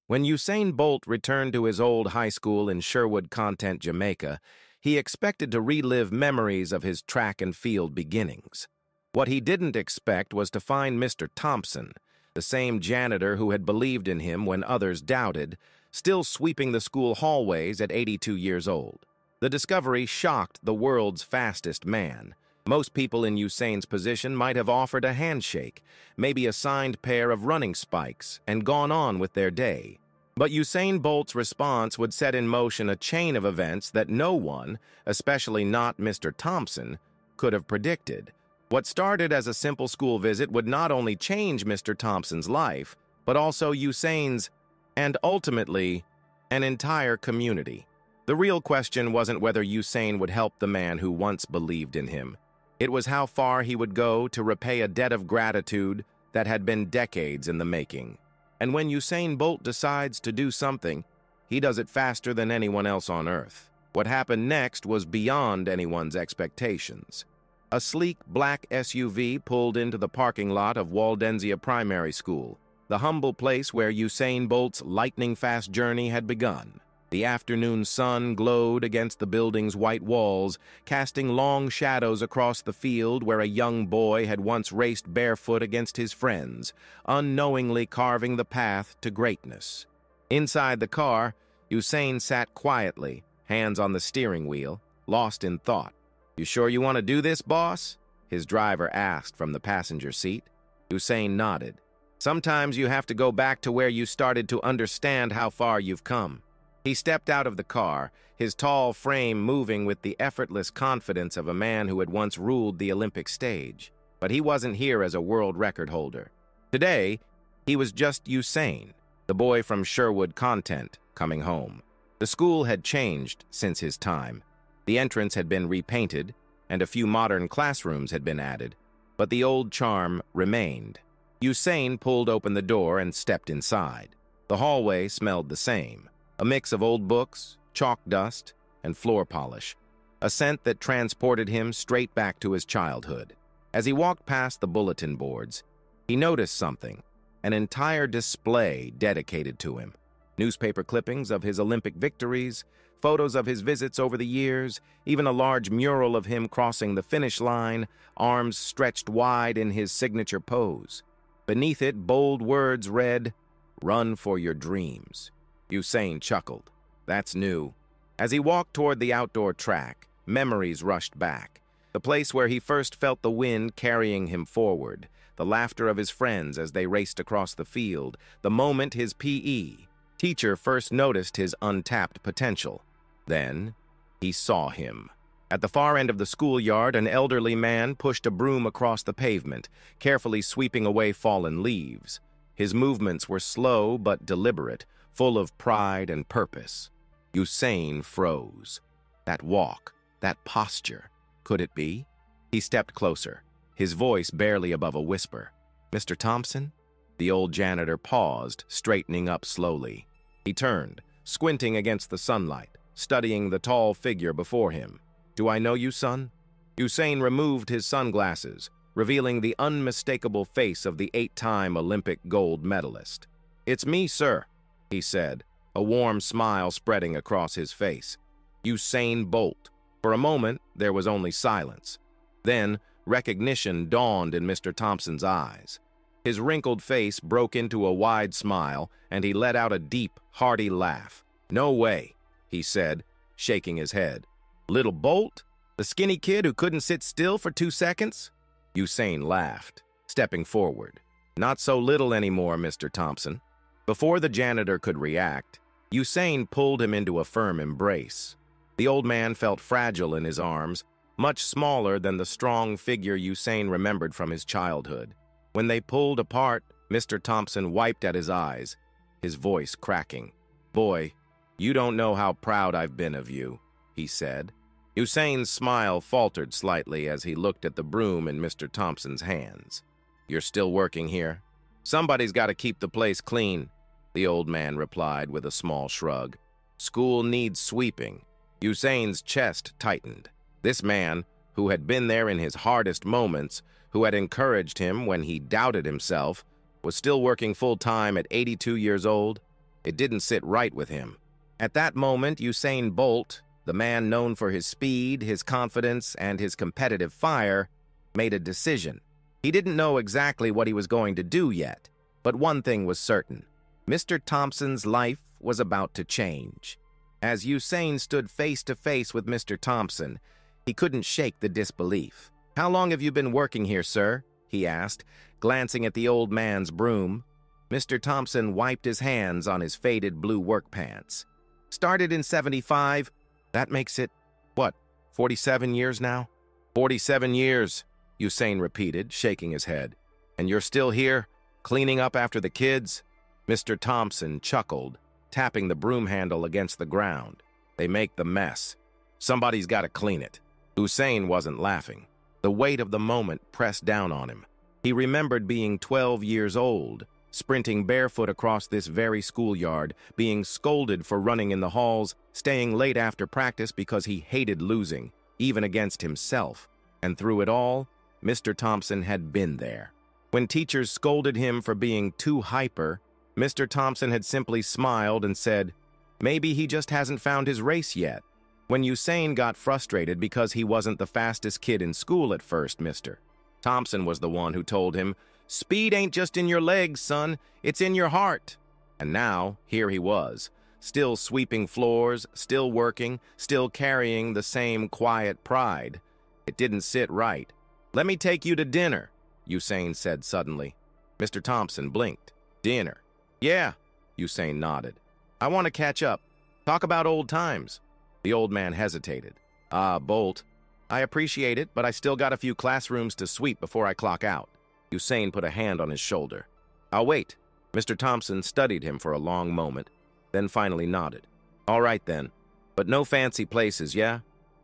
When Usain Bolt returned to his old high school in Sherwood Content, Jamaica, he expected to relive memories of his track and field beginnings. What he didn't expect was to find Mr. Thompson, the same janitor who had believed in him when others doubted, still sweeping the school hallways at 82 years old. The discovery shocked the world's fastest man. Most people in Usain's position might have offered a handshake, maybe a signed pair of running spikes, and gone on with their day. But Usain Bolt's response would set in motion a chain of events that no one, especially not Mr. Thompson, could have predicted. What started as a simple school visit would not only change Mr. Thompson's life, but also Usain's, and ultimately, an entire community. The real question wasn't whether Usain would help the man who once believed in him. It was how far he would go to repay a debt of gratitude that had been decades in the making. And when Usain Bolt decides to do something, he does it faster than anyone else on Earth. What happened next was beyond anyone's expectations. A sleek black SUV pulled into the parking lot of Waldenzia Primary School, the humble place where Usain Bolt's lightning-fast journey had begun. The afternoon sun glowed against the building's white walls, casting long shadows across the field where a young boy had once raced barefoot against his friends, unknowingly carving the path to greatness. Inside the car, Usain sat quietly, hands on the steering wheel, lost in thought. "You sure you want to do this, boss?" his driver asked from the passenger seat. Usain nodded. "Sometimes you have to go back to where you started to understand how far you've come." He stepped out of the car, his tall frame moving with the effortless confidence of a man who had once ruled the Olympic stage. But he wasn't here as a world record holder. Today, he was just Usain, the boy from Sherwood Content, coming home. The school had changed since his time. The entrance had been repainted, and a few modern classrooms had been added, but the old charm remained. Usain pulled open the door and stepped inside. The hallway smelled the same. A mix of old books, chalk dust, and floor polish, a scent that transported him straight back to his childhood. As he walked past the bulletin boards, he noticed something, an entire display dedicated to him. Newspaper clippings of his Olympic victories, photos of his visits over the years, even a large mural of him crossing the finish line, arms stretched wide in his signature pose. Beneath it, bold words read, "Run for your dreams." Usain chuckled. That's new. As he walked toward the outdoor track, memories rushed back. The place where he first felt the wind carrying him forward, the laughter of his friends as they raced across the field, the moment his PE teacher first noticed his untapped potential. Then, he saw him. At the far end of the schoolyard, an elderly man pushed a broom across the pavement, carefully sweeping away fallen leaves. His movements were slow but deliberate, full of pride and purpose. Usain froze. That walk, that posture, could it be? He stepped closer, his voice barely above a whisper. "Mr. Thompson?" The old janitor paused, straightening up slowly. He turned, squinting against the sunlight, studying the tall figure before him. "Do I know you, son?" Usain removed his sunglasses, revealing the unmistakable face of the 8-time Olympic gold medalist. "It's me, sir," he said, a warm smile spreading across his face. Usain Bolt. For a moment, there was only silence. Then, recognition dawned in Mr. Thompson's eyes. His wrinkled face broke into a wide smile, and he let out a deep, hearty laugh. "No way," he said, shaking his head. "Little Bolt? The skinny kid who couldn't sit still for 2 seconds?" Usain laughed, stepping forward. "Not so little anymore, Mr. Thompson." Before the janitor could react, Usain pulled him into a firm embrace. The old man felt fragile in his arms, much smaller than the strong figure Usain remembered from his childhood. When they pulled apart, Mr. Thompson wiped at his eyes, his voice cracking. "Boy, you don't know how proud I've been of you," he said. Usain's smile faltered slightly as he looked at the broom in Mr. Thompson's hands. "You're still working here? Somebody's got to keep the place clean," the old man replied with a small shrug. "School needs sweeping." Usain's chest tightened. This man, who had been there in his hardest moments, who had encouraged him when he doubted himself, was still working full-time at 82 years old. It didn't sit right with him. At that moment, Usain Bolt, the man known for his speed, his confidence, and his competitive fire, made a decision. He didn't know exactly what he was going to do yet, but one thing was certain. Mr. Thompson's life was about to change. As Usain stood face to face with Mr. Thompson, he couldn't shake the disbelief. "How long have you been working here, sir?" he asked, glancing at the old man's broom. Mr. Thompson wiped his hands on his faded blue work pants. "Started in '75. That makes it, what, 47 years now?" "47 years," Usain repeated, shaking his head. "And you're still here, cleaning up after the kids?" Mr. Thompson chuckled, tapping the broom handle against the ground. "They make the mess. Somebody's got to clean it." Usain wasn't laughing. The weight of the moment pressed down on him. He remembered being 12 years old, sprinting barefoot across this very schoolyard, being scolded for running in the halls, staying late after practice because he hated losing, even against himself. And through it all, Mr. Thompson had been there. When teachers scolded him for being too hyper, Mr. Thompson had simply smiled and said, "Maybe he just hasn't found his race yet." When Usain got frustrated because he wasn't the fastest kid in school at first, Mr. Thompson was the one who told him, "Speed ain't just in your legs, son, it's in your heart." And now, here he was, still sweeping floors, still working, still carrying the same quiet pride. It didn't sit right. "Let me take you to dinner," Usain said suddenly. Mr. Thompson blinked. "Dinner?" "Yeah," Usain nodded. "I want to catch up. Talk about old times." The old man hesitated. Bolt, I appreciate it, but I still got a few classrooms to sweep before I clock out." Usain put a hand on his shoulder. "I'll wait." Mr. Thompson studied him for a long moment, then finally nodded. "All right then, but no fancy places, yeah?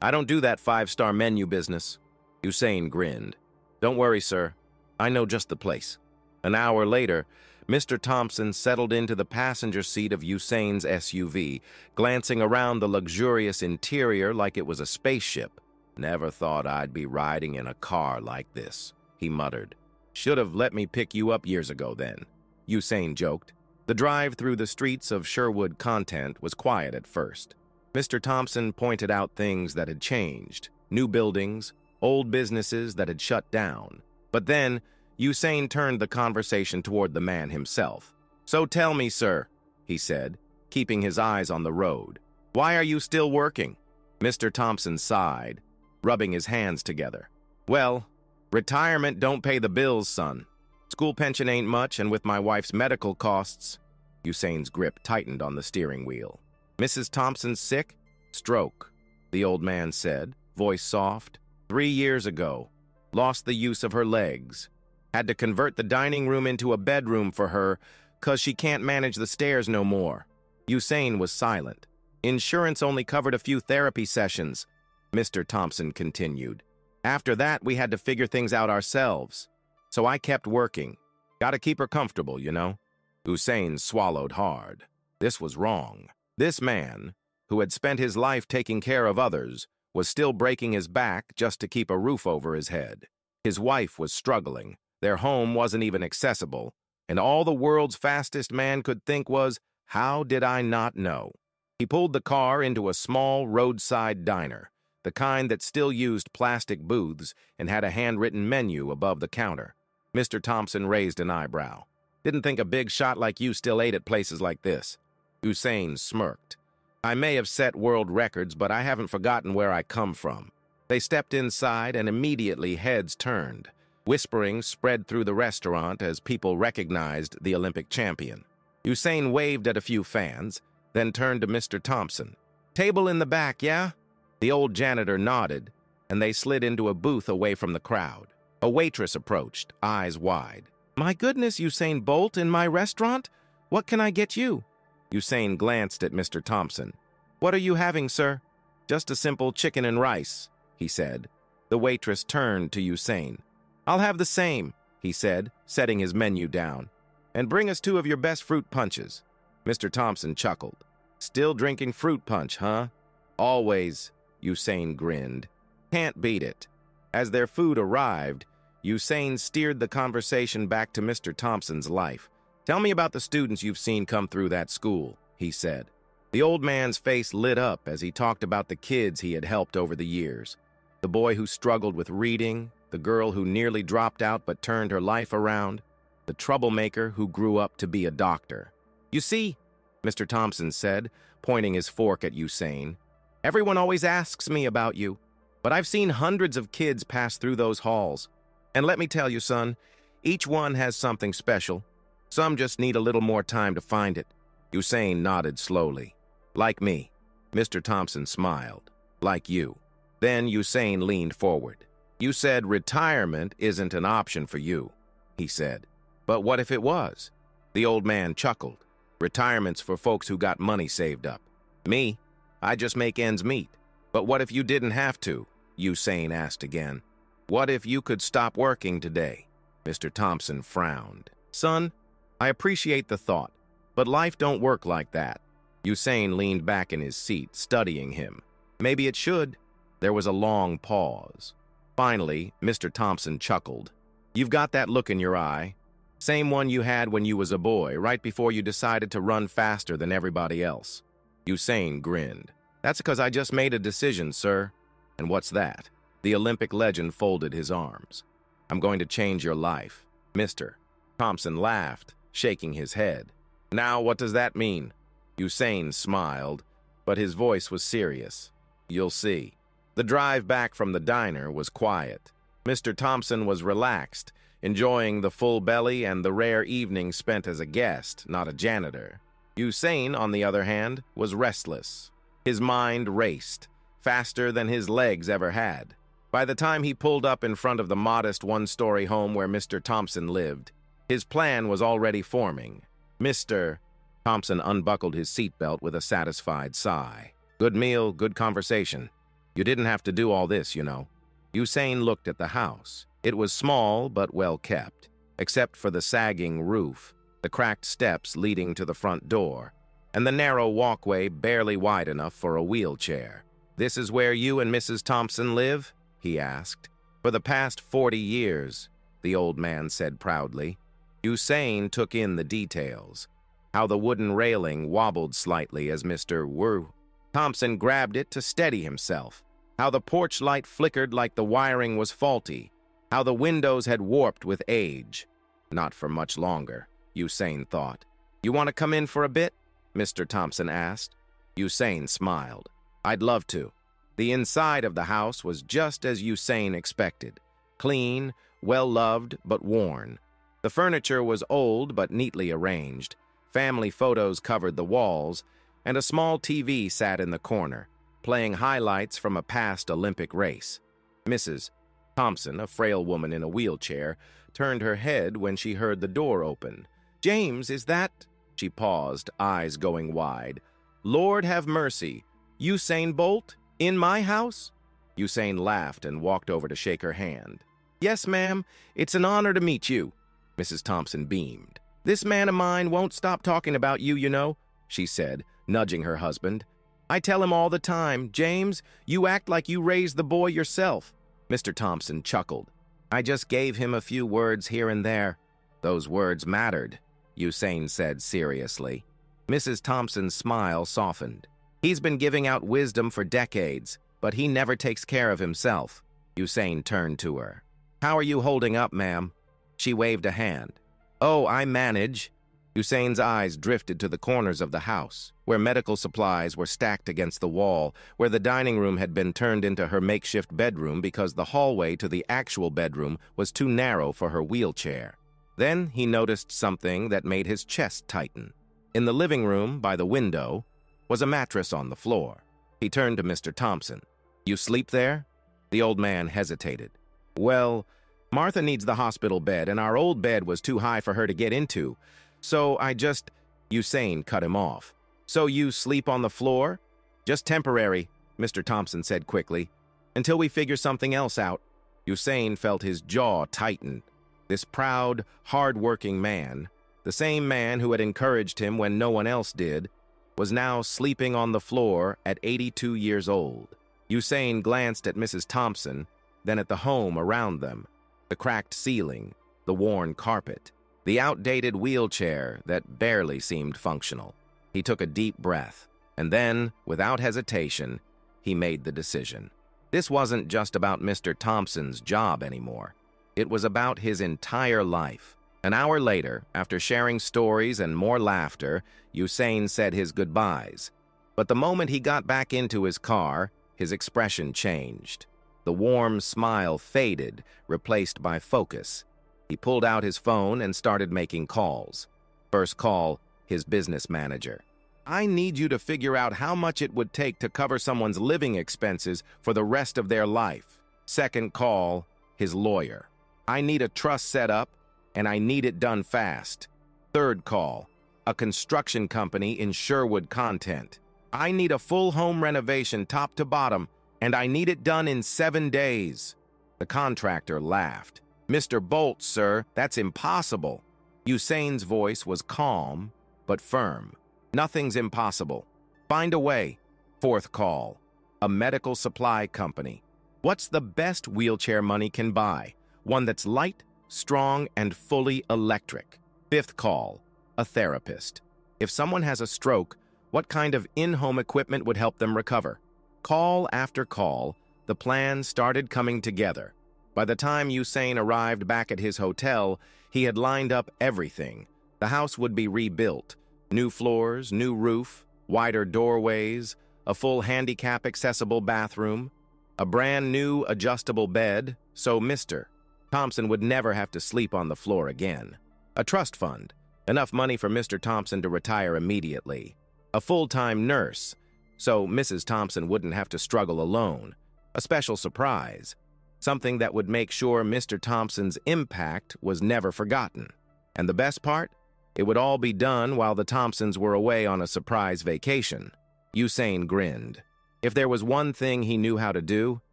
I don't do that 5-star menu business." Usain grinned. "Don't worry, sir. I know just the place." An hour later, Mr. Thompson settled into the passenger seat of Usain's SUV, glancing around the luxurious interior like it was a spaceship. "Never thought I'd be riding in a car like this," he muttered. "Should have let me pick you up years ago then," Usain joked. The drive through the streets of Sherwood Content was quiet at first. Mr. Thompson pointed out things that had changed, new buildings, old businesses that had shut down. But then, Usain turned the conversation toward the man himself. "So tell me, sir," he said, keeping his eyes on the road, "why are you still working?" Mr. Thompson sighed, rubbing his hands together. "Well, retirement don't pay the bills, son. School pension ain't much, and with my wife's medical costs..." Usain's grip tightened on the steering wheel. "Mrs. Thompson's sick?" "Stroke," the old man said, voice soft. 3 years ago. Lost the use of her legs. Had to convert the dining room into a bedroom for her 'cause she can't manage the stairs no more." Usain was silent. "Insurance only covered a few therapy sessions," Mr. Thompson continued. "After that, we had to figure things out ourselves. So I kept working. Gotta keep her comfortable, you know." Usain swallowed hard. This was wrong. This man, who had spent his life taking care of others, was still breaking his back just to keep a roof over his head. His wife was struggling. Their home wasn't even accessible. And all the world's fastest man could think was, "How did I not know?" He pulled the car into a small roadside diner, the kind that still used plastic booths and had a handwritten menu above the counter. Mr. Thompson raised an eyebrow. "Didn't think a big shot like you still ate at places like this." Usain smirked. "I may have set world records, but I haven't forgotten where I come from." They stepped inside and immediately heads turned. Whispering spread through the restaurant as people recognized the Olympic champion. Usain waved at a few fans, then turned to Mr. Thompson. "Table in the back, yeah?" The old janitor nodded, and they slid into a booth away from the crowd. A waitress approached, eyes wide. "My goodness, Usain Bolt, in my restaurant? What can I get you?" Usain glanced at Mr. Thompson. "What are you having, sir?" "Just a simple chicken and rice," he said. The waitress turned to Usain. "I'll have the same," he said, setting his menu down. "And bring us 2 of your best fruit punches." Mr. Thompson chuckled. "Still drinking fruit punch, huh?" "Always," Usain grinned. "Can't beat it." As their food arrived, Usain steered the conversation back to Mr. Thompson's life, Tell me about the students you've seen come through that school, he said. The old man's face lit up as he talked about the kids he had helped over the years. The boy who struggled with reading, the girl who nearly dropped out but turned her life around, the troublemaker who grew up to be a doctor. You see, Mr. Thompson said, pointing his fork at Usain, everyone always asks me about you, but I've seen hundreds of kids pass through those halls. And let me tell you, son, each one has something special. Some just need a little more time to find it. Usain nodded slowly. Like me. Mr. Thompson smiled. Like you. Then Usain leaned forward. You said retirement isn't an option for you, he said. But what if it was? The old man chuckled. Retirement's for folks who got money saved up. Me, I just make ends meet. But what if you didn't have to? Usain asked again. What if you could stop working today? Mr. Thompson frowned. Son, I appreciate the thought, but life don't work like that. Usain leaned back in his seat, studying him. Maybe it should. There was a long pause. Finally, Mr. Thompson chuckled. You've got that look in your eye. Same one you had when you was a boy, right before you decided to run faster than everybody else. Usain grinned. That's because I just made a decision, sir. And what's that? The Olympic legend folded his arms. I'm going to change your life, Mr. Thompson laughed, shaking his head. Now, what does that mean? Usain smiled, but his voice was serious. You'll see. The drive back from the diner was quiet. Mr. Thompson was relaxed, enjoying the full belly and the rare evening spent as a guest, not a janitor. Usain, on the other hand, was restless. His mind raced, faster than his legs ever had. By the time he pulled up in front of the modest one-story home where Mr. Thompson lived, his plan was already forming. Mr. Thompson unbuckled his seatbelt with a satisfied sigh. Good meal, good conversation. You didn't have to do all this, you know. Usain looked at the house. It was small but well kept, except for the sagging roof, the cracked steps leading to the front door, and the narrow walkway barely wide enough for a wheelchair. This is where you and Mrs. Thompson live? He asked. For the past 40 years, the old man said proudly. Usain took in the details. How the wooden railing wobbled slightly as Mr. Thompson grabbed it to steady himself. How the porch light flickered like the wiring was faulty. How the windows had warped with age. Not for much longer, Usain thought. You want to come in for a bit? Mr. Thompson asked. Usain smiled. I'd love to. The inside of the house was just as Usain expected. Clean, well-loved, but worn. The furniture was old but neatly arranged. Family photos covered the walls, and a small TV sat in the corner, playing highlights from a past Olympic race. Mrs. Thompson, a frail woman in a wheelchair, turned her head when she heard the door open. James, is that? She paused, eyes going wide. Lord have mercy. Usain Bolt? In my house? Usain laughed and walked over to shake her hand. Yes, ma'am. It's an honor to meet you. Mrs. Thompson beamed. This man of mine won't stop talking about you, you know, she said, nudging her husband. I tell him all the time, James, you act like you raised the boy yourself. Mr. Thompson chuckled. I just gave him a few words here and there. Those words mattered, Usain said seriously. Mrs. Thompson's smile softened. He's been giving out wisdom for decades, but he never takes care of himself. Usain turned to her. How are you holding up, ma'am? She waved a hand. Oh, I manage. Usain's eyes drifted to the corners of the house, where medical supplies were stacked against the wall, where the dining room had been turned into her makeshift bedroom because the hallway to the actual bedroom was too narrow for her wheelchair. Then he noticed something that made his chest tighten. In the living room, by the window, was a mattress on the floor. He turned to Mr. Thompson. You sleep there? The old man hesitated. Well, Martha needs the hospital bed, and our old bed was too high for her to get into. So I just... Usain cut him off. So you sleep on the floor? Just temporary, Mr. Thompson said quickly, until we figure something else out. Usain felt his jaw tighten. This proud, hard-working man, the same man who had encouraged him when no one else did, was now sleeping on the floor at 82 years old. Usain glanced at Mrs. Thompson, then at the home around them, the cracked ceiling, the worn carpet. the outdated wheelchair that barely seemed functional. He took a deep breath, and then, without hesitation, he made the decision. This wasn't just about Mr. Thompson's job anymore. It was about his entire life. An hour later, after sharing stories and more laughter, Usain said his goodbyes. But the moment he got back into his car, his expression changed. The warm smile faded, replaced by focus. He pulled out his phone and started making calls. First call, his business manager. "I need you to figure out how much it would take to cover someone's living expenses for the rest of their life." Second call, his lawyer. "I need a trust set up, and I need it done fast." Third call, a construction company in Sherwood Content. "I need a full home renovation top to bottom, and I need it done in 7 days." The contractor laughed. "Mr. Bolt, sir, that's impossible." Usain's voice was calm, but firm. "Nothing's impossible. Find a way." Fourth call, a medical supply company. "What's the best wheelchair money can buy? One that's light, strong, and fully electric." Fifth call, a therapist. "If someone has a stroke, what kind of in-home equipment would help them recover?" Call after call, the plan started coming together. By the time Usain arrived back at his hotel, he had lined up everything. The house would be rebuilt. New floors, new roof, wider doorways, a full handicap-accessible bathroom, a brand new adjustable bed, so Mr. Thompson would never have to sleep on the floor again. A trust fund, enough money for Mr. Thompson to retire immediately. A full-time nurse, so Mrs. Thompson wouldn't have to struggle alone. A special surprise, something that would make sure Mr. Thompson's impact was never forgotten. And the best part? It would all be done while the Thompsons were away on a surprise vacation. Usain grinned. If there was one thing he knew how to do,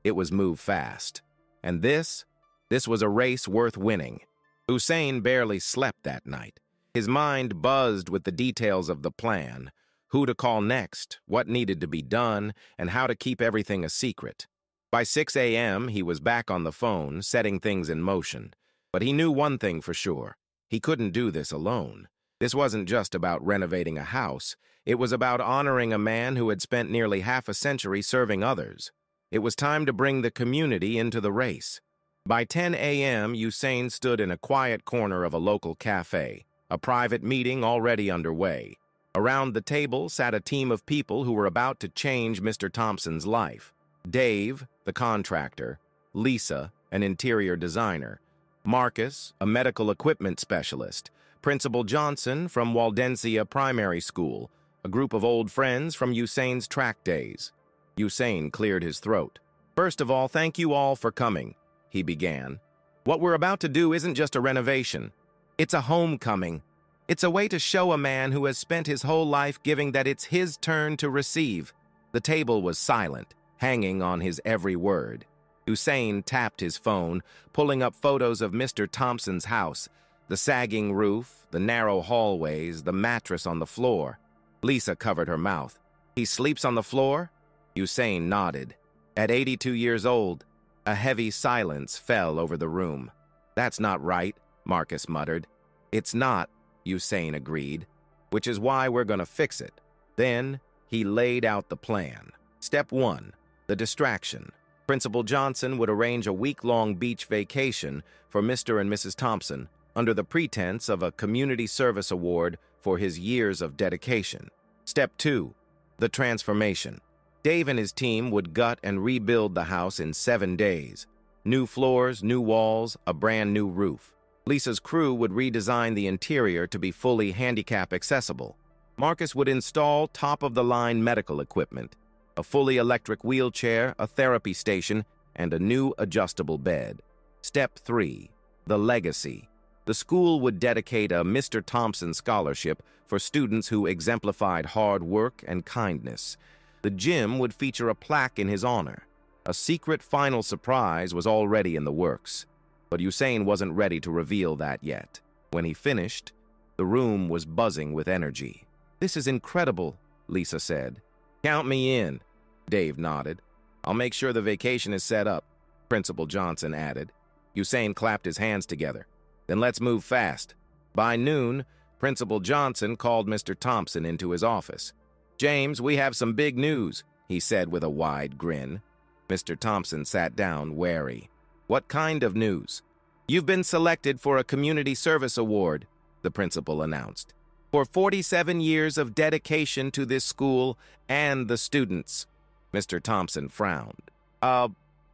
it was move fast. And this was a race worth winning. Usain barely slept that night. His mind buzzed with the details of the plan, who to call next, what needed to be done, and how to keep everything a secret. By 6 a.m., he was back on the phone, setting things in motion. But he knew one thing for sure. He couldn't do this alone. This wasn't just about renovating a house. It was about honoring a man who had spent nearly half a century serving others. It was time to bring the community into the race. By 10 a.m., Usain stood in a quiet corner of a local cafe, a private meeting already underway. Around the table sat a team of people who were about to change Mr. Thompson's life. Dave, the contractor, Lisa, an interior designer, Marcus, a medical equipment specialist, Principal Johnson from Waldensia Primary School, a group of old friends from Usain's track days. Usain cleared his throat. "First of all, thank you all for coming," he began. "What we're about to do isn't just a renovation. It's a homecoming. It's a way to show a man who has spent his whole life giving that it's his turn to receive." The table was silent, hanging on his every word. Usain tapped his phone, pulling up photos of Mr. Thompson's house, the sagging roof, the narrow hallways, the mattress on the floor. Lisa covered her mouth. "He sleeps on the floor?" Usain nodded. At 82 years old, a heavy silence fell over the room. "That's not right," Marcus muttered. "It's not," Usain agreed, "which is why we're going to fix it." Then he laid out the plan. Step 1, the distraction. Principal Johnson would arrange a week-long beach vacation for Mr. and Mrs. Thompson under the pretense of a community service award for his years of dedication. Step 2, the transformation. Dave and his team would gut and rebuild the house in 7 days. New floors, new walls, a brand new roof. Lisa's crew would redesign the interior to be fully handicap accessible. Marcus would install top-of-the-line medical equipment, a fully electric wheelchair, a therapy station, and a new adjustable bed. Step 3, the legacy. The school would dedicate a Mr. Thompson scholarship for students who exemplified hard work and kindness. The gym would feature a plaque in his honor. A secret final surprise was already in the works, but Usain wasn't ready to reveal that yet. When he finished, the room was buzzing with energy. "This is incredible," Lisa said. "Count me in," Dave nodded. "I'll make sure the vacation is set up," Principal Johnson added. Usain clapped his hands together. "Then let's move fast. By noon, Principal Johnson called Mr. Thompson into his office. "James, we have some big news," he said with a wide grin. Mr. Thompson sat down, wary. "What kind of news?" "You've been selected for a community service award," the principal announced, "for 47 years of dedication to this school and the students." Mr. Thompson frowned.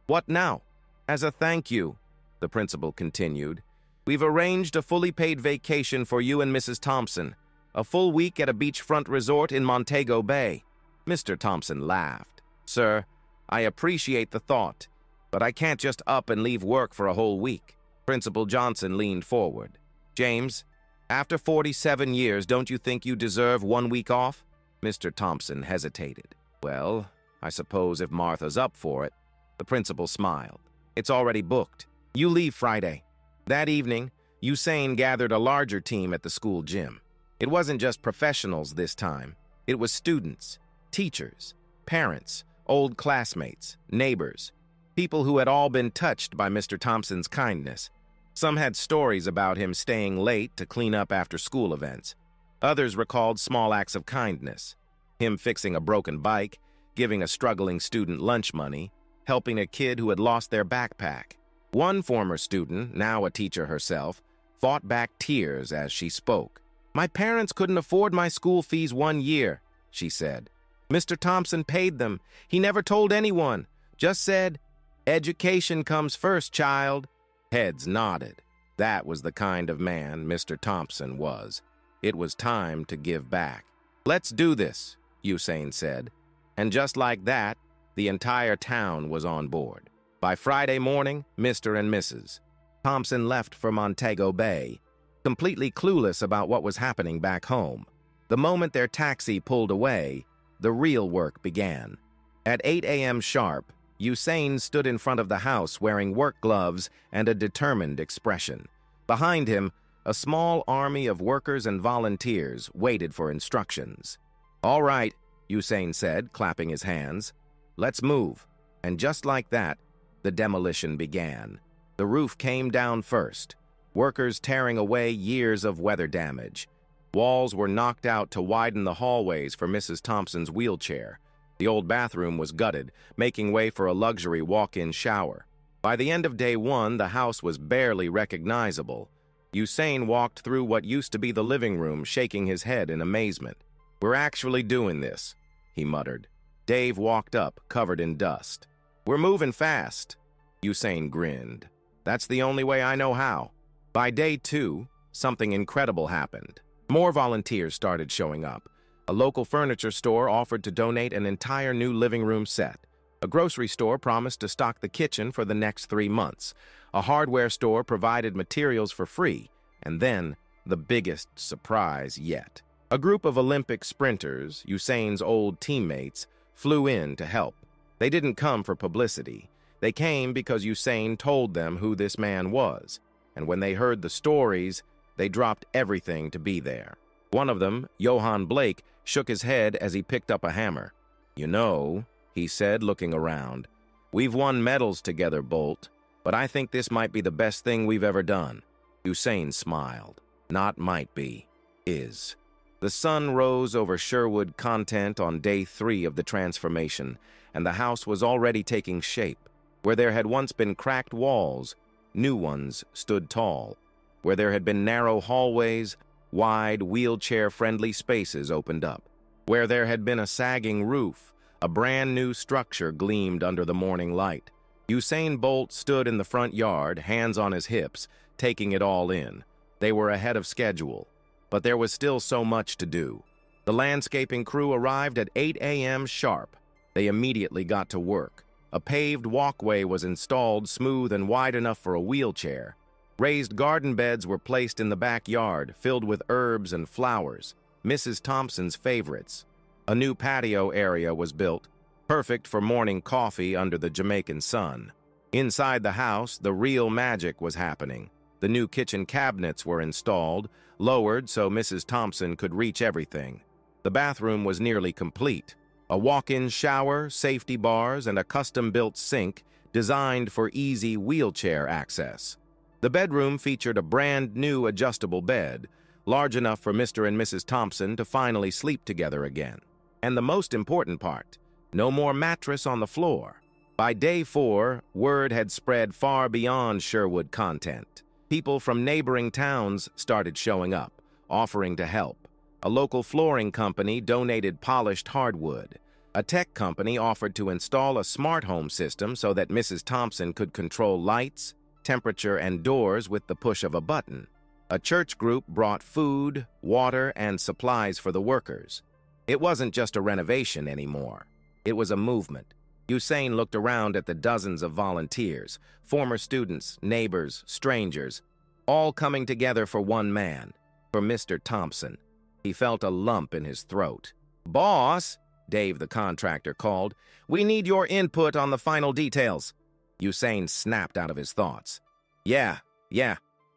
What now?" "As a thank you," the principal continued, "we've arranged a fully paid vacation for you and Mrs. Thompson, a full week at a beachfront resort in Montego Bay." Mr. Thompson laughed. "Sir, I appreciate the thought, but I can't just up and leave work for a whole week." Principal Johnson leaned forward. "James, after 47 years, don't you think you deserve 1 week off?" Mr. Thompson hesitated. "Well, I suppose if Martha's up for it." The principal smiled. "It's already booked. You leave Friday." That evening, Usain gathered a larger team at the school gym. It wasn't just professionals this time. It was students, teachers, parents, old classmates, neighbors, people who had all been touched by Mr. Thompson's kindness. Some had stories about him staying late to clean up after school events. Others recalled small acts of kindness, him fixing a broken bike, giving a struggling student lunch money, helping a kid who had lost their backpack. One former student, now a teacher herself, fought back tears as she spoke. "My parents couldn't afford my school fees 1 year," she said. "Mr. Thompson paid them. He never told anyone. Just said, 'Education comes first, child.'" Heads nodded. That was the kind of man Mr. Thompson was. It was time to give back. "Let's do this," Usain said. And just like that, the entire town was on board. By Friday morning, Mr. and Mrs. Thompson left for Montego Bay, completely clueless about what was happening back home. The moment their taxi pulled away, the real work began. At 8 a.m. sharp, Usain stood in front of the house wearing work gloves and a determined expression. Behind him, a small army of workers and volunteers waited for instructions. "All right," Usain said, clapping his hands. "Let's move." And just like that, the demolition began. The roof came down first, workers tearing away years of weather damage. Walls were knocked out to widen the hallways for Mrs. Thompson's wheelchair. The old bathroom was gutted, making way for a luxury walk-in shower. By the end of day 1, the house was barely recognizable. Usain walked through what used to be the living room, shaking his head in amazement. "We're actually doing this," he muttered. Dave walked up, covered in dust. "We're moving fast." Usain grinned. "That's the only way I know how." By day 2, something incredible happened. More volunteers started showing up. A local furniture store offered to donate an entire new living room set. A grocery store promised to stock the kitchen for the next 3 months. A hardware store provided materials for free. And then, the biggest surprise yet. A group of Olympic sprinters, Usain's old teammates, flew in to help. They didn't come for publicity. They came because Usain told them who this man was. And when they heard the stories, they dropped everything to be there. One of them, Johann Blake, shook his head as he picked up a hammer. "You know," he said, looking around, "we've won medals together, Bolt, but I think this might be the best thing we've ever done." Usain smiled. "Not might be. Is." The sun rose over Sherwood Content on day 3 of the transformation, and the house was already taking shape. Where there had once been cracked walls, new ones stood tall. Where there had been narrow hallways, wide, wheelchair-friendly spaces opened up. Where there had been a sagging roof, a brand-new structure gleamed under the morning light. Usain Bolt stood in the front yard, hands on his hips, taking it all in. They were ahead of schedule. But there was still so much to do. The landscaping crew arrived at 8 a.m. sharp. They immediately got to work. A paved walkway was installed, smooth and wide enough for a wheelchair. Raised garden beds were placed in the backyard, filled with herbs and flowers, Mrs. Thompson's favorites. A new patio area was built, perfect for morning coffee under the Jamaican sun. Inside the house, the real magic was happening. The new kitchen cabinets were installed, lowered so Mrs. Thompson could reach everything. The bathroom was nearly complete. A walk-in shower, safety bars, and a custom-built sink designed for easy wheelchair access. The bedroom featured a brand new adjustable bed, large enough for Mr. and Mrs. Thompson to finally sleep together again. And the most important part, no more mattress on the floor. By day 4, word had spread far beyond Sherwood content. People from neighboring towns started showing up, offering to help. A local flooring company donated polished hardwood. A tech company offered to install a smart home system so that Mrs. Thompson could control lights, temperature, and doors with the push of a button. A church group brought food, water, and supplies for the workers. It wasn't just a renovation anymore. It was a movement. Usain looked around at the dozens of volunteers, former students, neighbors, strangers, all coming together for one man, for Mr. Thompson. He felt a lump in his throat. "Boss," Dave the contractor called, "we need your input on the final details." Usain snapped out of his thoughts. Yeah.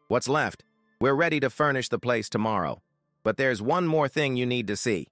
What's left? We're ready to furnish the place tomorrow. But there's one more thing you need to see."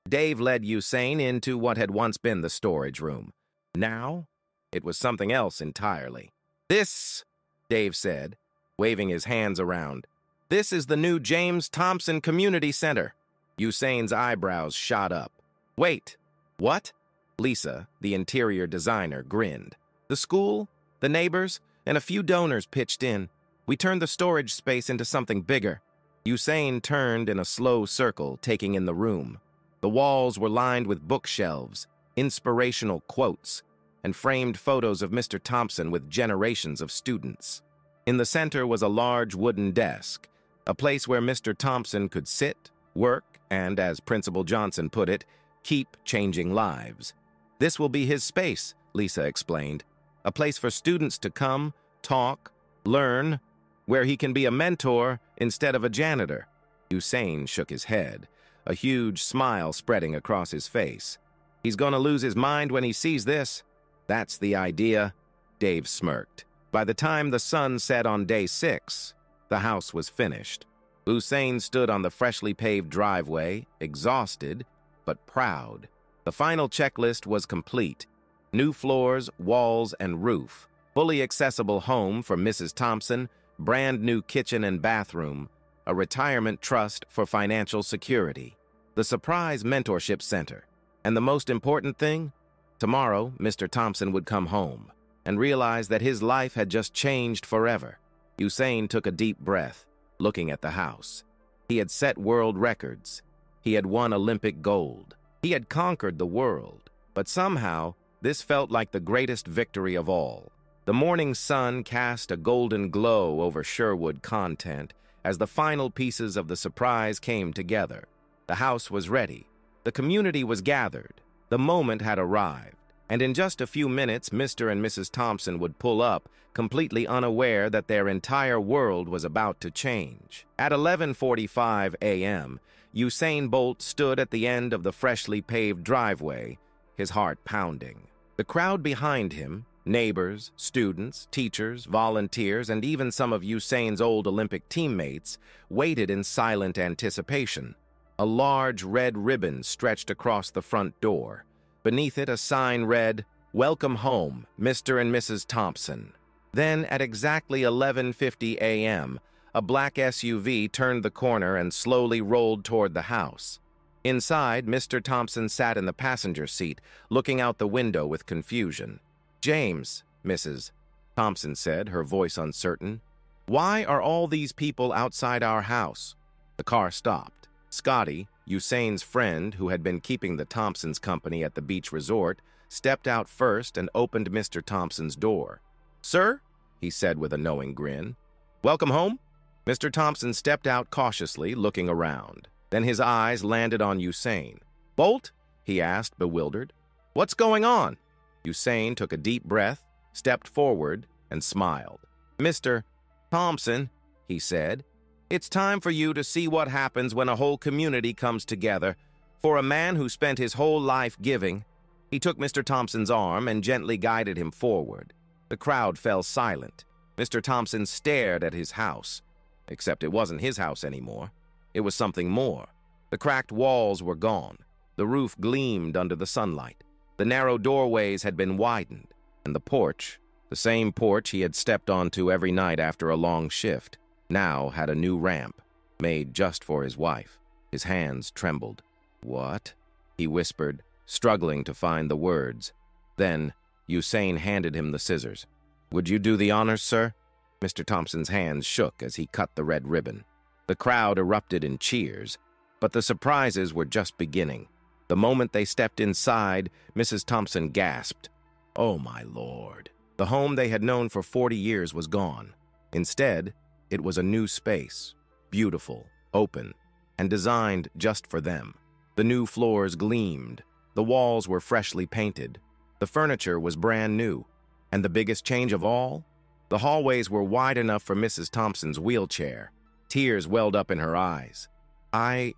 Dave led Usain into what had once been the storage room. Now, it was something else entirely. "This," Dave said, waving his hands around, "this is the new James Thompson Community Center." Usain's eyebrows shot up. "Wait, what?" Lisa, the interior designer, grinned. "The school, the neighbors, and a few donors pitched in. We turned the storage space into something bigger." Usain turned in a slow circle, taking in the room. The walls were lined with bookshelves, inspirational quotes, and framed photos of Mr. Thompson with generations of students. In the center was a large wooden desk, a place where Mr. Thompson could sit, work, and, as Principal Johnson put it, keep changing lives. "This will be his space," Lisa explained. "A place for students to come, talk, learn, where he can be a mentor instead of a janitor." Usain shook his head, a huge smile spreading across his face. "He's going to lose his mind when he sees this." "That's the idea," Dave smirked. By the time the sun set on day 6, the house was finished. Usain stood on the freshly paved driveway, exhausted but proud. The final checklist was complete. New floors, walls, and roof. Fully accessible home for Mrs. Thompson, brand new kitchen and bathroom, a retirement trust for financial security, the surprise mentorship center. And the most important thing? Tomorrow, Mr. Thompson would come home and realize that his life had just changed forever. Usain took a deep breath, looking at the house. He had set world records. He had won Olympic gold. He had conquered the world. But somehow, this felt like the greatest victory of all. The morning sun cast a golden glow over Sherwood content as the final pieces of the surprise came together. The house was ready. The community was gathered. The moment had arrived. And in just a few minutes, Mr. and Mrs. Thompson would pull up, completely unaware that their entire world was about to change. At 11:45 a.m., Usain Bolt stood at the end of the freshly paved driveway, his heart pounding. The crowd behind him, neighbors, students, teachers, volunteers, and even some of Usain's old Olympic teammates, waited in silent anticipation. A large red ribbon stretched across the front door. Beneath it, a sign read, "Welcome home, Mr. and Mrs. Thompson." Then, at exactly 11:50 a.m., a black SUV turned the corner and slowly rolled toward the house. Inside, Mr. Thompson sat in the passenger seat, looking out the window with confusion. "James," Mrs. Thompson said, her voice uncertain, "why are all these people outside our house?" The car stopped. Scotty, Usain's friend who had been keeping the Thompsons company at the beach resort, stepped out first and opened Mr. Thompson's door. "Sir," he said with a knowing grin. "Welcome home?" Mr. Thompson stepped out cautiously, looking around. Then his eyes landed on Usain. "Bolt?" he asked, bewildered. "What's going on?" Usain took a deep breath, stepped forward, and smiled. "Mr. Thompson," he said, "it's time for you to see what happens when a whole community comes together. For a man who spent his whole life giving." He took Mr. Thompson's arm and gently guided him forward. The crowd fell silent. Mr. Thompson stared at his house. Except it wasn't his house anymore. It was something more. The cracked walls were gone. The roof gleamed under the sunlight. The narrow doorways had been widened, and the porch The same porch he had stepped onto every night after a long shift now had a new ramp, made just for his wife. His hands trembled. "What?" he whispered, struggling to find the words. Then, Usain handed him the scissors. "Would you do the honors, sir?" Mr. Thompson's hands shook as he cut the red ribbon. The crowd erupted in cheers, but the surprises were just beginning. The moment they stepped inside, Mrs. Thompson gasped, "Oh, my Lord." The home they had known for 40 years was gone. Instead, it was a new space, beautiful, open, and designed just for them. The new floors gleamed. The walls were freshly painted. The furniture was brand new. And the biggest change of all? The hallways were wide enough for Mrs. Thompson's wheelchair. Tears welled up in her eyes. I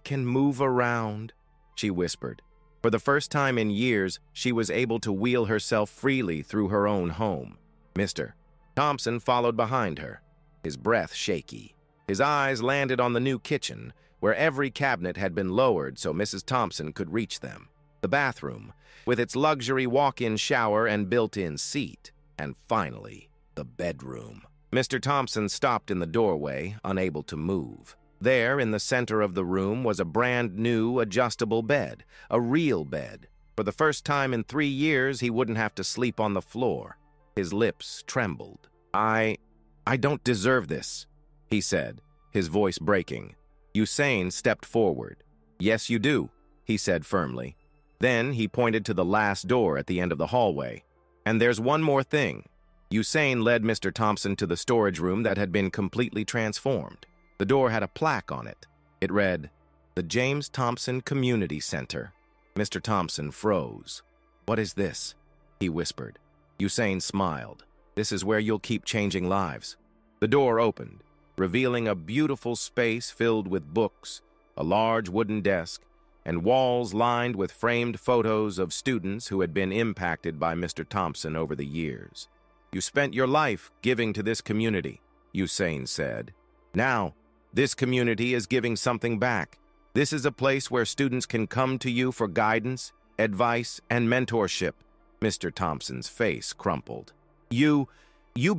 can move around," she whispered. For the first time in years, she was able to wheel herself freely through her own home. Mr. Thompson followed behind her, his breath shaky. His eyes landed on the new kitchen, where every cabinet had been lowered so Mrs. Thompson could reach them. The bathroom, with its luxury walk-in shower and built-in seat. And finally, the bedroom. Mr. Thompson stopped in the doorway, unable to move. There, in the center of the room, was a brand-new adjustable bed, a real bed. For the first time in 3 years, he wouldn't have to sleep on the floor. His lips trembled. I don't deserve this," he said, his voice breaking. Usain stepped forward. "Yes, you do," he said firmly. Then he pointed to the last door at the end of the hallway. "And there's one more thing." Usain led Mr. Thompson to the storage room that had been completely transformed. The door had a plaque on it. It read, "The James Thompson Community Center." Mr. Thompson froze. "What is this?" he whispered. Usain smiled. "This is where you'll keep changing lives." The door opened, revealing a beautiful space filled with books, a large wooden desk, and walls lined with framed photos of students who had been impacted by Mr. Thompson over the years. "You spent your life giving to this community," Usain said. "Now, this community is giving something back. This is a place where students can come to you for guidance, advice, and mentorship." Mr. Thompson's face crumpled. You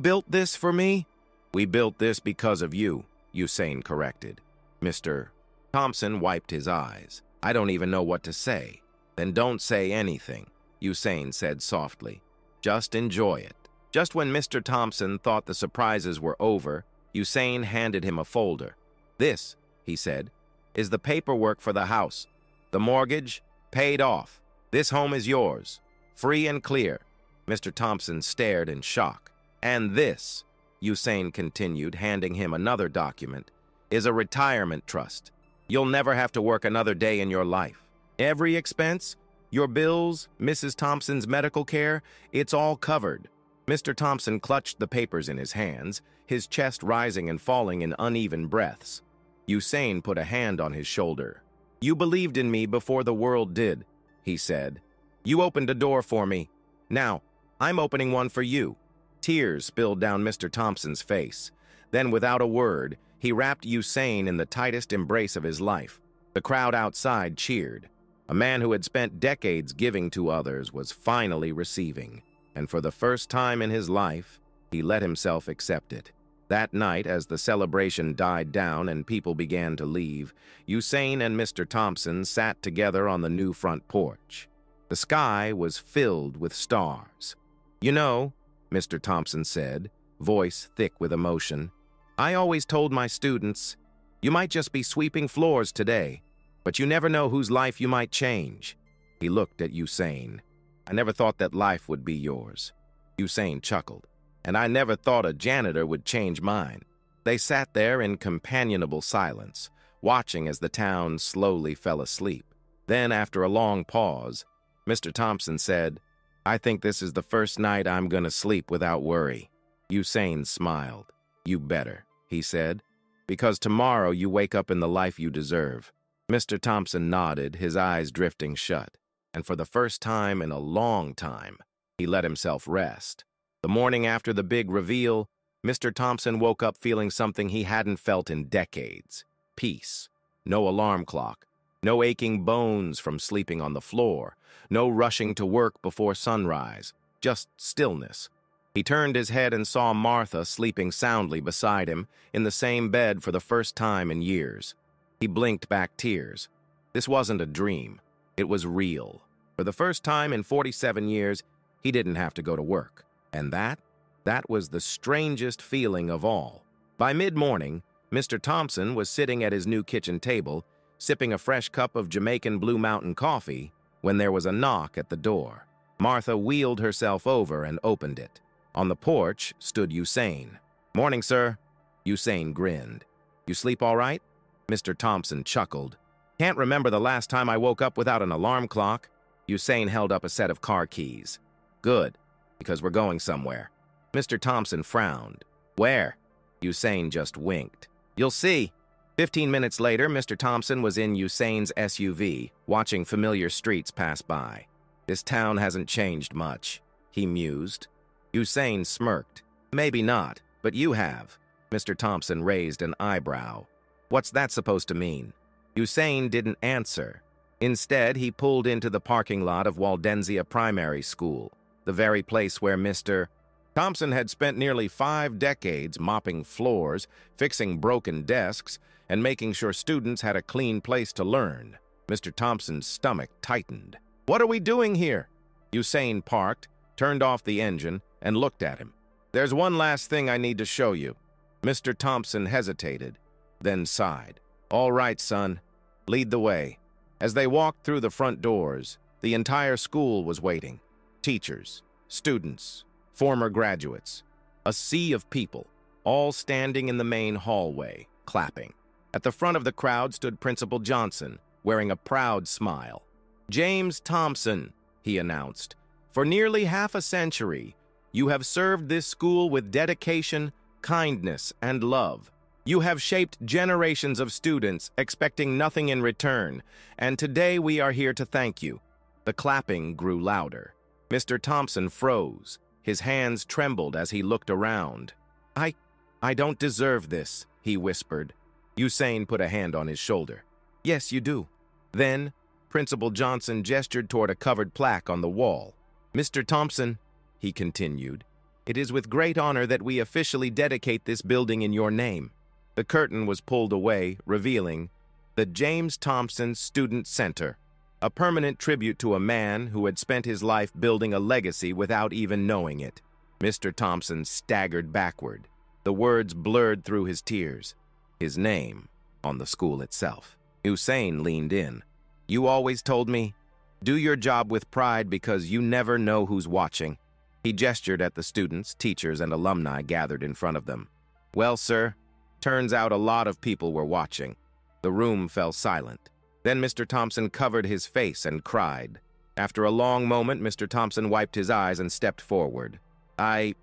built this for me?" "We built this because of you," Usain corrected. Mr. Thompson wiped his eyes. "I don't even know what to say." "Then don't say anything," Usain said softly. "Just enjoy it." Just when Mr. Thompson thought the surprises were over, Usain handed him a folder. "This," he said, "is the paperwork for the house. The mortgage, paid off. This home is yours, free and clear." Mr. Thompson stared in shock. "And this," Usain continued, handing him another document, "is a retirement trust. You'll never have to work another day in your life. Every expense, your bills, Mrs. Thompson's medical care, it's all covered." Mr. Thompson clutched the papers in his hands, his chest rising and falling in uneven breaths. Usain put a hand on his shoulder. "You believed in me before the world did," he said. "You opened a door for me. Now, I'm opening one for you." Tears spilled down Mr. Thompson's face. Then, without a word, he wrapped Usain in the tightest embrace of his life. The crowd outside cheered. A man who had spent decades giving to others was finally receiving. And for the first time in his life, he let himself accept it. That night, as the celebration died down and people began to leave, Usain and Mr. Thompson sat together on the new front porch. The sky was filled with stars. "You know," Mr. Thompson said, voice thick with emotion, "I always told my students, you might just be sweeping floors today, but you never know whose life you might change." He looked at Usain. "I never thought that life would be yours." Usain chuckled. "And I never thought a janitor would change mine." They sat there in companionable silence, watching as the town slowly fell asleep. Then, after a long pause, Mr. Thompson said, "I think this is the first night I'm going to sleep without worry." Usain smiled. "You better," he said, "because tomorrow you wake up in the life you deserve." Mr. Thompson nodded, his eyes drifting shut. And for the first time in a long time, he let himself rest. The morning after the big reveal, Mr. Thompson woke up feeling something he hadn't felt in decades. Peace. No alarm clock. No aching bones from sleeping on the floor. No rushing to work before sunrise. Just stillness. He turned his head and saw Martha sleeping soundly beside him in the same bed for the first time in years. He blinked back tears. This wasn't a dream. It was real. For the first time in 47 years, he didn't have to go to work. And that was the strangest feeling of all. By mid-morning, Mr. Thompson was sitting at his new kitchen table, sipping a fresh cup of Jamaican Blue Mountain coffee, when there was a knock at the door. Martha wheeled herself over and opened it. On the porch stood Usain. "Morning, sir." Usain grinned. "You sleep all right?" Mr. Thompson chuckled. "Can't remember the last time I woke up without an alarm clock." Usain held up a set of car keys. "Good, because we're going somewhere." Mr. Thompson frowned. "Where?" Usain just winked. "You'll see." 15 minutes later, Mr. Thompson was in Usain's SUV, watching familiar streets pass by. "This town hasn't changed much," he mused. Usain smirked. "Maybe not, but you have." Mr. Thompson raised an eyebrow. "What's that supposed to mean?" Usain didn't answer. Instead, he pulled into the parking lot of Waldenzia Primary School, the very place where Mr. Thompson had spent nearly 5 decades mopping floors, fixing broken desks, and making sure students had a clean place to learn. Mr. Thompson's stomach tightened. "What are we doing here?" Usain parked, turned off the engine, and looked at him. "There's one last thing I need to show you." Mr. Thompson hesitated, then sighed. "All right, son. Lead the way." As they walked through the front doors, the entire school was waiting. Teachers, students, former graduates. A sea of people, all standing in the main hallway, clapping. At the front of the crowd stood Principal Johnson, wearing a proud smile. "James Thompson," he announced, "for nearly half a century, you have served this school with dedication, kindness, and love. You have shaped generations of students, expecting nothing in return, and today we are here to thank you." The clapping grew louder. Mr. Thompson froze. His hands trembled as he looked around. I don't deserve this," he whispered. Usain put a hand on his shoulder. "Yes, you do." Then, Principal Johnson gestured toward a covered plaque on the wall. "Mr. Thompson," he continued, "it is with great honor that we officially dedicate this building in your name." The curtain was pulled away, revealing the James Thompson Student Center, a permanent tribute to a man who had spent his life building a legacy without even knowing it. Mr. Thompson staggered backward. The words blurred through his tears. His name on the school itself. Usain leaned in. "You always told me, do your job with pride because you never know who's watching." He gestured at the students, teachers, and alumni gathered in front of them. "Well, sir, turns out a lot of people were watching." The room fell silent. Then Mr. Thompson covered his face and cried. After a long moment, Mr. Thompson wiped his eyes and stepped forward. I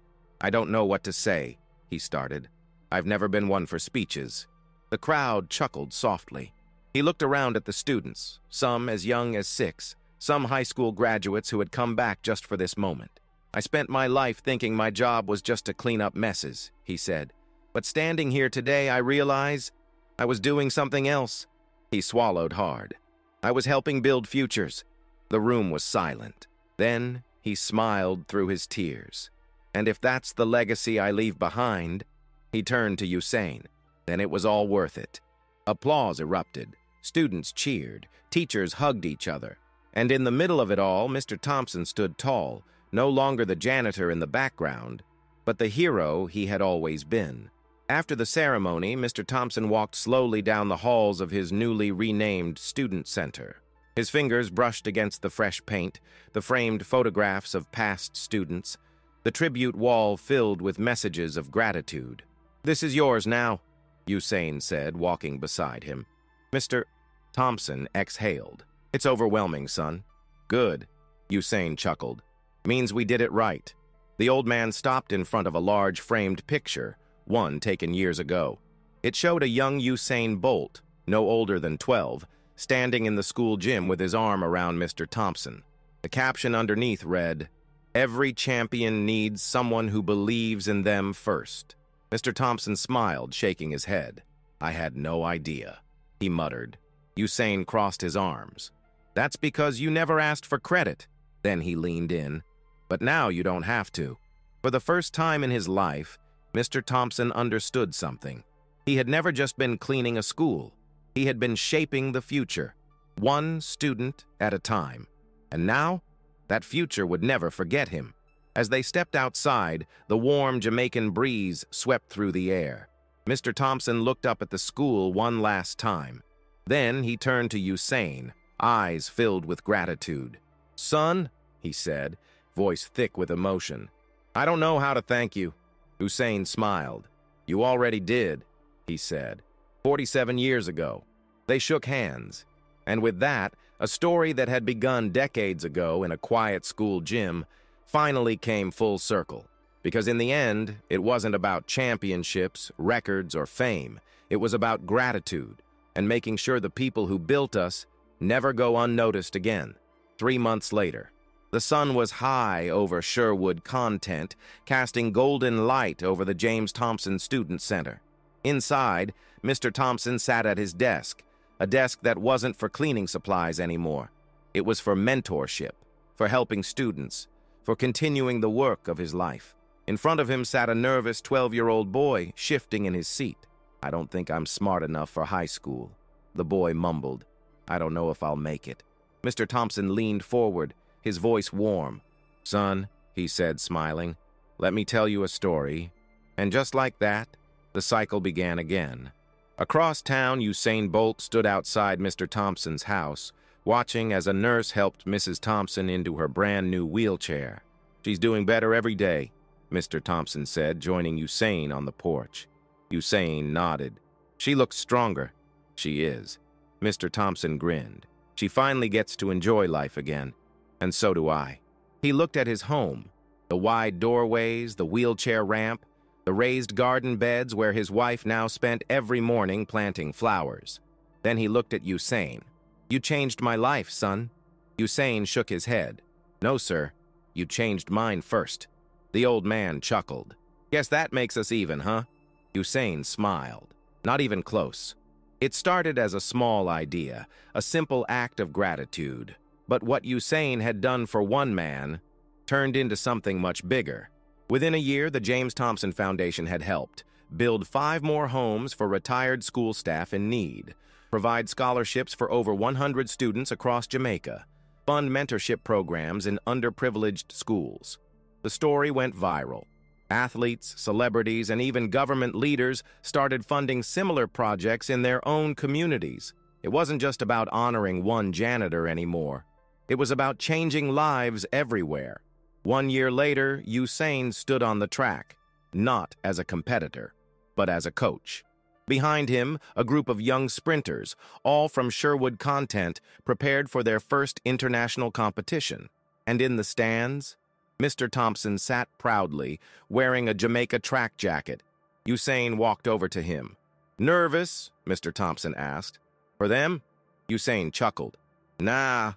don't know what to say," he started. "I've never been one for speeches." The crowd chuckled softly. He looked around at the students, some as young as 6, some high school graduates who had come back just for this moment. "I spent my life thinking my job was just to clean up messes," he said. "But standing here today, I realize I was doing something else." He swallowed hard. "I was helping build futures." The room was silent. Then he smiled through his tears. "And if that's the legacy I leave behind," he turned to Usain, "then it was all worth it." Applause erupted. Students cheered. Teachers hugged each other. And in the middle of it all, Mr. Thompson stood tall, no longer the janitor in the background, but the hero he had always been. After the ceremony, Mr. Thompson walked slowly down the halls of his newly renamed student center. His fingers brushed against the fresh paint, the framed photographs of past students, the tribute wall filled with messages of gratitude. "This is yours now," Usain said, walking beside him. Mr. Thompson exhaled. "It's overwhelming, son." "Good," Usain chuckled. "Means we did it right." The old man stopped in front of a large framed picture, one taken years ago. It showed a young Usain Bolt, no older than 12, standing in the school gym with his arm around Mr. Thompson. The caption underneath read, "Every champion needs someone who believes in them first." Mr. Thompson smiled, shaking his head. "I had no idea," he muttered. Usain crossed his arms. "That's because you never asked for credit." Then he leaned in. "But now you don't have to." For the first time in his life, Mr. Thompson understood something. He had never just been cleaning a school. He had been shaping the future, one student at a time. And now, that future would never forget him. As they stepped outside, the warm Jamaican breeze swept through the air. Mr. Thompson looked up at the school one last time. Then he turned to Usain, eyes filled with gratitude. "Son," he said, voice thick with emotion, "I don't know how to thank you." Usain smiled. "You already did," he said, 47 years ago. They shook hands. And with that, a story that had begun decades ago in a quiet school gym finally came full circle. Because in the end, it wasn't about championships, records, or fame. It was about gratitude and making sure the people who built us never go unnoticed again. 3 months later, the sun was high over Sherwood Content, casting golden light over the James Thompson Student Center. Inside, Mr. Thompson sat at his desk, a desk that wasn't for cleaning supplies anymore. It was for mentorship, for helping students, for continuing the work of his life. In front of him sat a nervous 12-year-old boy, shifting in his seat. "I don't think I'm smart enough for high school," the boy mumbled. "I don't know if I'll make it." Mr. Thompson leaned forward, his voice warm. "Son," he said, smiling, "let me tell you a story." And just like that, the cycle began again. Across town, Usain Bolt stood outside Mr. Thompson's house, watching as a nurse helped Mrs. Thompson into her brand-new wheelchair. "She's doing better every day," Mr. Thompson said, joining Usain on the porch. Usain nodded. "She looks stronger." "She is." Mr. Thompson grinned. "She finally gets to enjoy life again. And so do I." He looked at his home, the wide doorways, the wheelchair ramp, the raised garden beds where his wife now spent every morning planting flowers. Then he looked at Usain. "You changed my life, son." Usain shook his head. "No, sir. You changed mine first." The old man chuckled. "Guess that makes us even, huh?" Usain smiled. "Not even close." It started as a small idea, a simple act of gratitude. But what Usain had done for one man turned into something much bigger. Within a year, the James Thompson Foundation had helped build 5 more homes for retired school staff in need, provide scholarships for over 100 students across Jamaica, fund mentorship programs in underprivileged schools. The story went viral. Athletes, celebrities, and even government leaders started funding similar projects in their own communities. It wasn't just about honoring one janitor anymore. It was about changing lives everywhere. 1 year later, Usain stood on the track, not as a competitor, but as a coach. Behind him, a group of young sprinters, all from Sherwood Content, prepared for their first international competition. And in the stands, Mr. Thompson sat proudly, wearing a Jamaica track jacket. Usain walked over to him. "Nervous?" Mr. Thompson asked. "For them?" Usain chuckled. "Nah,"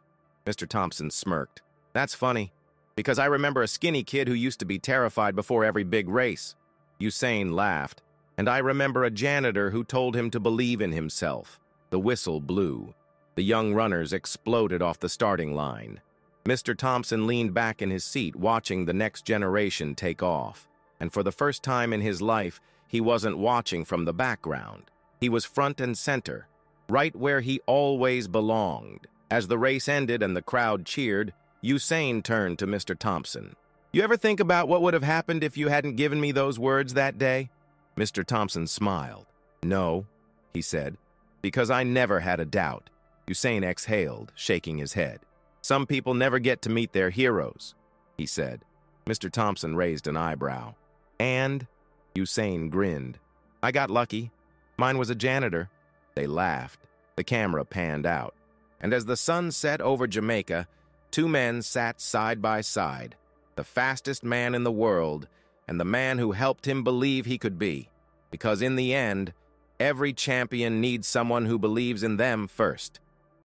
Mr. Thompson smirked. "That's funny, because I remember a skinny kid who used to be terrified before every big race." Usain laughed. "And I remember a janitor who told him to believe in himself." The whistle blew. The young runners exploded off the starting line. Mr. Thompson leaned back in his seat, watching the next generation take off. And for the first time in his life, he wasn't watching from the background. He was front and center, right where he always belonged. As the race ended and the crowd cheered, Usain turned to Mr. Thompson. "You ever think about what would have happened if you hadn't given me those words that day?" Mr. Thompson smiled. "No," he said, "because I never had a doubt." Usain exhaled, shaking his head. "Some people never get to meet their heroes," he said. Mr. Thompson raised an eyebrow. "And?" Usain grinned. "I got lucky. Mine was a janitor." They laughed. The camera panned out. And as the sun set over Jamaica, 2 men sat side by side, the fastest man in the world and the man who helped him believe he could be. Because in the end, every champion needs someone who believes in them first.